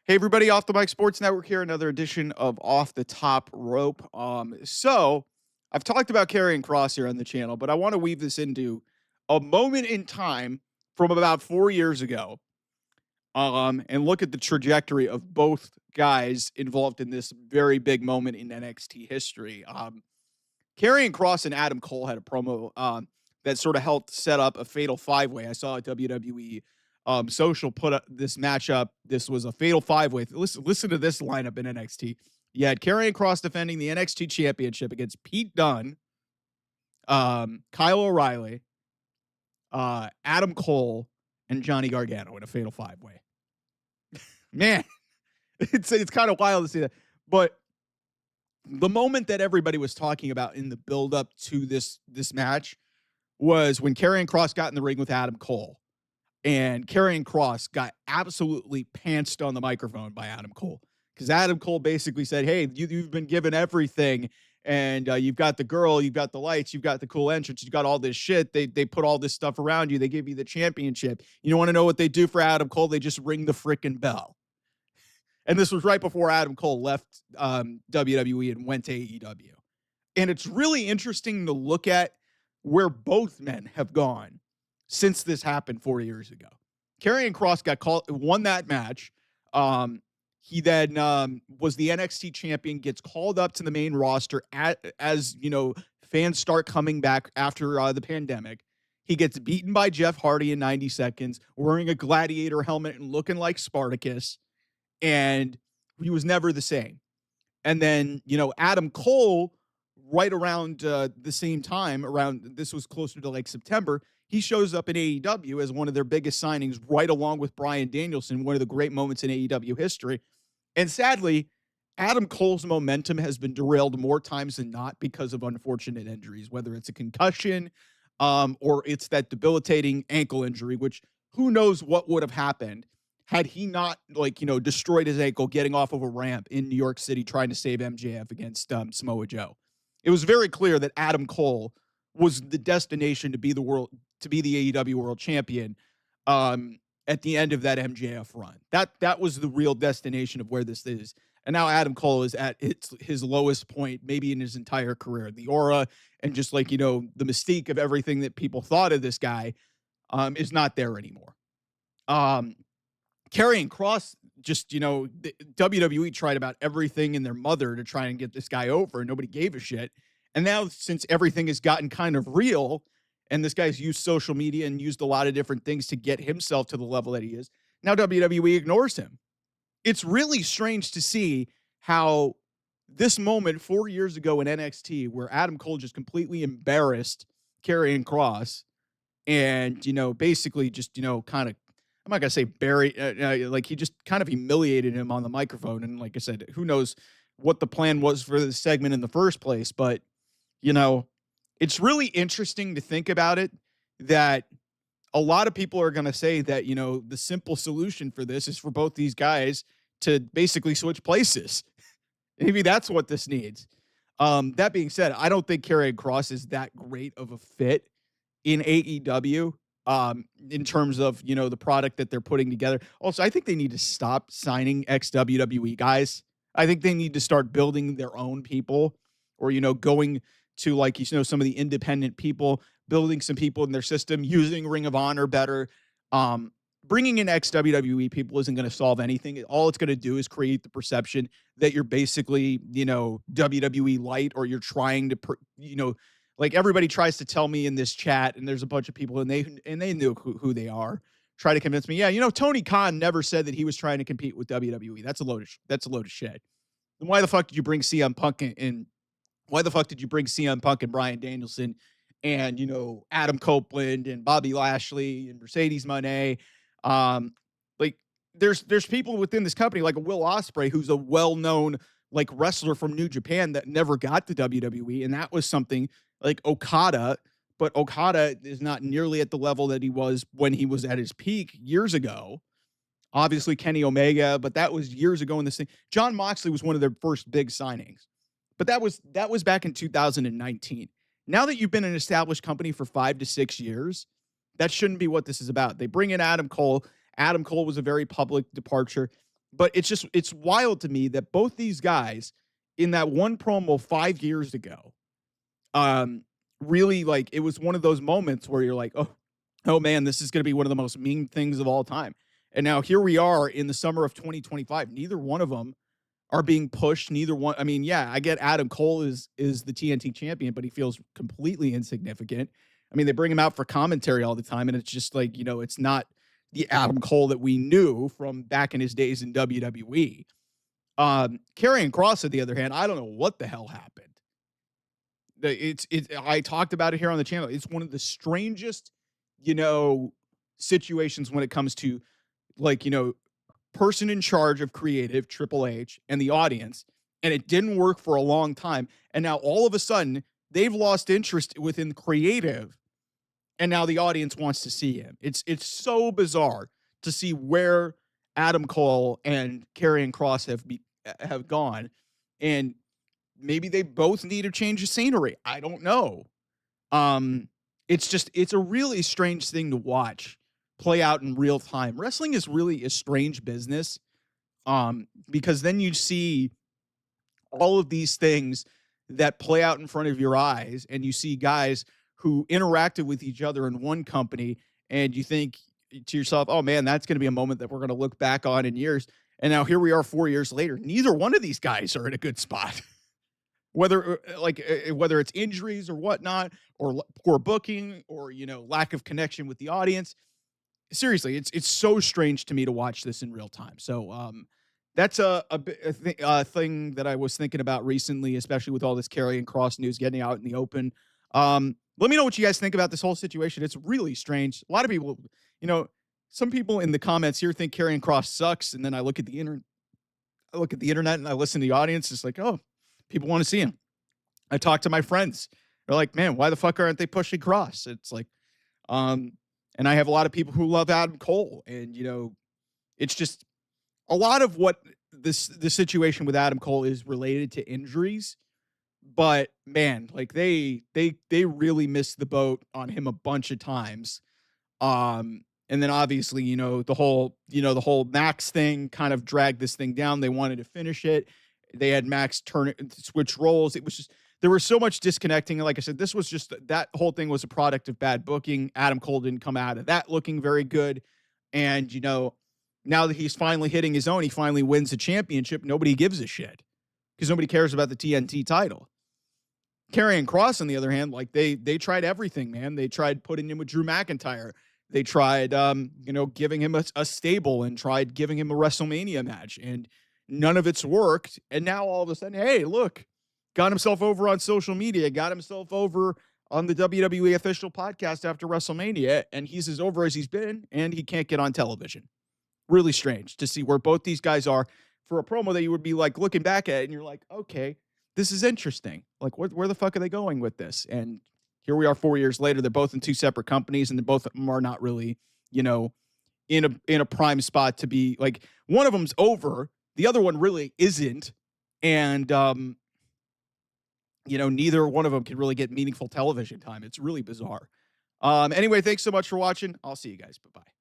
Hey everybody, Off the Mic Sports Network here, another edition of Off the Top Rope. So I've talked about Karrion Kross here on the channel, but I want to weave this into a moment in time from about 4 years ago. And look at the trajectory of both guys involved in this very big moment in NXT history. Karrion Kross and Adam Cole had a promo that sort of helped set up a fatal five-way. I saw a WWE social put this matchup. This was a fatal five-way. Listen to this lineup in NXT. You had Karrion Kross defending the NXT Championship against Pete Dunne, Kyle O'Reilly, Adam Cole, and Johnny Gargano in a fatal five-way. Man, it's kind of wild to see that. But the moment that everybody was talking about in the build-up to this match was when Karrion Kross got in the ring with Adam Cole. And Karrion Kross got absolutely pantsed on the microphone by Adam Cole. Because Adam Cole basically said, hey, you've been given everything. And you've got the girl, you've got the lights, you've got the cool entrance, you've got all this shit. They put all this stuff around you. They give you the championship. You don't want to know what they do for Adam Cole? They just ring the frickin' bell. And this was right before Adam Cole left WWE and went to AEW. And it's really interesting to look at where both men have gone since this happened 4 years ago. Karrion Kross won that match. He then was the NXT champion, gets called up to the main roster as fans start coming back after the pandemic. He gets beaten by Jeff Hardy in 90 seconds, wearing a gladiator helmet and looking like Spartacus. And he was never the same. And then, Adam Cole, right around the same time, this was closer to like September, he shows up in AEW as one of their biggest signings, right along with Bryan Danielson, one of the great moments in AEW history. And sadly, Adam Cole's momentum has been derailed more times than not because of unfortunate injuries, whether it's a concussion or it's that debilitating ankle injury, which who knows what would have happened had he not, destroyed his ankle getting off of a ramp in New York City trying to save MJF against Samoa Joe. It was very clear that Adam Cole was the destination to be the AEW World Champion at the end of that MJF run. That was the real destination of where this is. And now Adam Cole is at his lowest point, maybe in his entire career. The aura and just the mystique of everything that people thought of this guy is not there anymore. Karrion Kross, the WWE tried about everything in their mother to try and get this guy over, and nobody gave a shit. And now, since everything has gotten kind of real, and this guy's used social media and used a lot of different things to get himself to the level that he is, now WWE ignores him. It's really strange to see how this moment 4 years ago in NXT, where Adam Cole just completely embarrassed Karrion Kross and, basically just, kind of, I'm not going to say he just kind of humiliated him on the microphone. And like I said, who knows what the plan was for this segment in the first place. But, it's really interesting to think about it that a lot of people are going to say that, the simple solution for this is for both these guys to basically switch places. Maybe that's what this needs. That being said, I don't think Karrion Kross is that great of a fit in AEW. In terms of, the product that they're putting together. Also, I think they need to stop signing ex-WWE guys. I think they need to start building their own people or, going to some of the independent people, building some people in their system, using Ring of Honor better. Bringing in ex-WWE people isn't going to solve anything. All it's going to do is create the perception that you're basically, WWE light, or you're trying to, everybody tries to tell me in this chat, and there's a bunch of people, and they knew who they are, try to convince me. Yeah, Tony Khan never said that he was trying to compete with WWE. That's a load of shit. Then why the fuck did you bring CM Punk in? Why the fuck did you bring CM Punk and Bryan Danielson and Adam Copeland and Bobby Lashley and Mercedes Moné? There's people within this company like a Will Ospreay, who's a well-known wrestler from New Japan that never got to WWE, and that was something like Okada, but Okada is not nearly at the level that he was when he was at his peak years ago. Obviously, Kenny Omega, but that was years ago in this thing. John Moxley was one of their first big signings, but that was back in 2019. Now that you've been an established company for 5 to 6 years, that shouldn't be what this is about. They bring in Adam Cole. Adam Cole was a very public departure. But it's wild to me that both these guys in that one promo 5 years ago, um, really like it was one of those moments where you're like, oh man, this is going to be one of the most mean things of all time. And now here we are in the summer of 2025. Neither one of them are being pushed. Neither one. I mean, yeah, I get Adam Cole is the TNT champion, but he feels completely insignificant. I mean, they bring him out for commentary all the time, and it's just like, it's not the Adam Cole that we knew from back in his days in WWE. Karrion Kross, on the other hand, I don't know what the hell happened. I talked about it here on the channel. It's one of the strangest, you know, situations when it comes to like, person in charge of creative, Triple H, and the audience, and it didn't work for a long time. And now all of a sudden, they've lost interest within creative, and now the audience wants to see him. It's so bizarre to see where Adam Cole and Karrion Kross have gone, and maybe they both need a change of scenery. I don't know. Um, it's a really strange thing to watch play out in real time. Wrestling is really a strange business. Because then you see all of these things that play out in front of your eyes, and you see guys who interacted with each other in one company, and you think to yourself, oh man, that's going to be a moment that we're going to look back on in years. And now here we are 4 years later. Neither one of these guys are in a good spot. Whether it's injuries or whatnot, or poor booking, or lack of connection with the audience. Seriously, it's so strange to me to watch this in real time. So that's a thing that I was thinking about recently, especially with all this Karrion Kross news getting out in the open. Let me know what you guys think about this whole situation. It's really strange. A lot of people, some people in the comments here think Karrion Kross sucks, and then I look at the internet. And I listen to the audience. It's like, oh, people want to see him. I talk to my friends. They're like, man, why the fuck aren't they pushing Kross? It's like, and I have a lot of people who love Adam Cole, and it's just a lot of what the situation with Adam Cole is related to injuries. But man, like they really missed the boat on him a bunch of times. And then obviously, the whole Max thing kind of dragged this thing down. They wanted to finish it. They had Max switch roles. It was just, there was so much disconnecting. And like I said, this was just, that whole thing was a product of bad booking. Adam Cole didn't come out of that looking very good. And, now that he's finally hitting his own, he finally wins a championship. Nobody gives a shit because nobody cares about the TNT title. Karrion Kross, on the other hand, like they tried everything, man. They tried putting him with Drew McIntyre. They tried, giving him a stable, and tried giving him a WrestleMania match, and none of it's worked. And now all of a sudden, hey, look, got himself over on social media, got himself over on the WWE official podcast after WrestleMania, and he's as over as he's been, and he can't get on television. Really strange to see where both these guys are for a promo that you would be like looking back at, and you're like, okay, this is interesting. Like, where the fuck are they going with this? And here we are 4 years later. They're both in two separate companies, and both of them are not really, in a prime spot to be like, one of them's over, the other one really isn't. And, neither one of them can really get meaningful television time. It's really bizarre. Anyway, thanks so much for watching. I'll see you guys. Bye-bye.